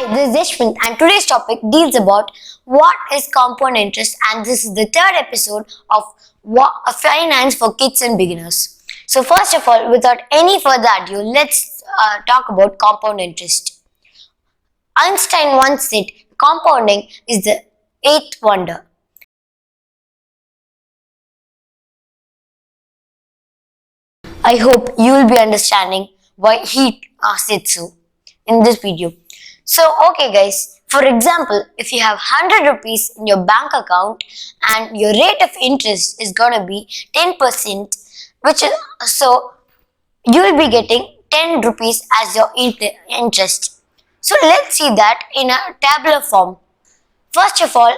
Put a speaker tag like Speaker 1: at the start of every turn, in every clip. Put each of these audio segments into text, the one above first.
Speaker 1: Hi, this is Yashwanth and today's topic deals about what is compound interest, and this is the third episode of Finance for Kids and Beginners. So first of all, without any further ado, let's talk about compound interest. Einstein once said compounding is the eighth wonder. I hope you will be understanding why he said so in this video. So, okay guys, for example, if you have 100 rupees in your bank account and your rate of interest is gonna be 10%, which is, so you will be getting 10 rupees as your interest. So, let's see that in a tabular form. First of all,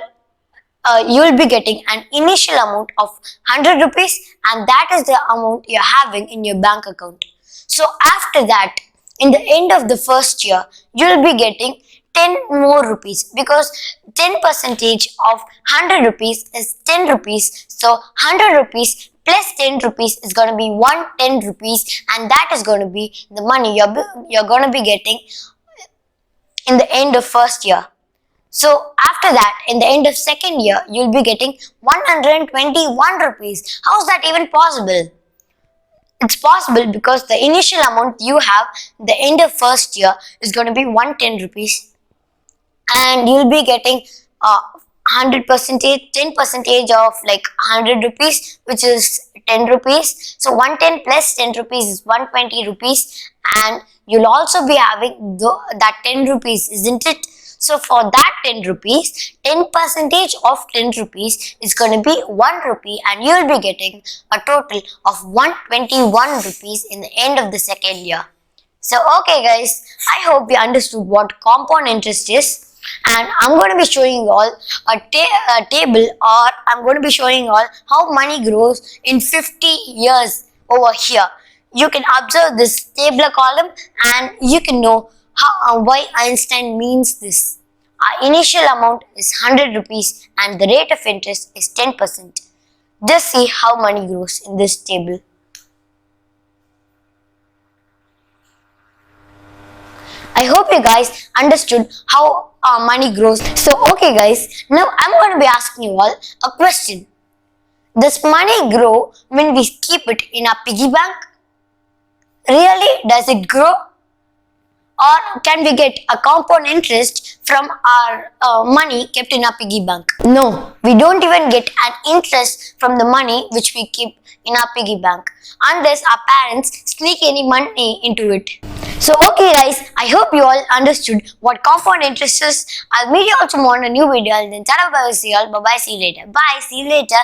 Speaker 1: you will be getting an initial amount of 100 rupees, and that is the amount you're having in your bank account. So after that, in the end of the first year, you will be getting 10 more rupees, because 10% of 100 rupees is 10 rupees. So 100 rupees plus 10 rupees is going to be 110 rupees, and that is going to be the money you're going to be getting in the end of first year. So after that, in the end of second year, you'll be getting 121 rupees. How is that even possible? It's possible because the initial amount you have the end of first year is going to be 110 rupees, and you'll be getting 100%, 10% of like 100 rupees, which is 10 rupees. So 110 plus 10 rupees is 120 rupees, and you'll also be having that 10 rupees, isn't it? So for that 10 rupees, 10% of 10 rupees is going to be 1 rupee, and you will be getting a total of 121 rupees in the end of the second year. So okay guys, I hope you understood what compound interest is, and I'm going to be showing you all a table, or I'm going to be showing you all how money grows in 50 years over here. You can observe this tabular column and you can know why Einstein means this. Our initial amount is 100 rupees and the rate of interest is 10%. Just see how money grows in this table. I hope you guys understood how money grows. So okay guys, now I'm going to be asking you all a question. Does money grow when we keep it in our piggy bank? Really? Does it grow? Or can we get a compound interest from our money kept in our piggy bank? No, we don't even get an interest from the money which we keep in our piggy bank, unless our parents sneak any money into it. So okay guys, I hope you all understood what compound interest is. I'll meet you all tomorrow in a new video, and then see you all. Bye bye, see you later. Bye, see you later.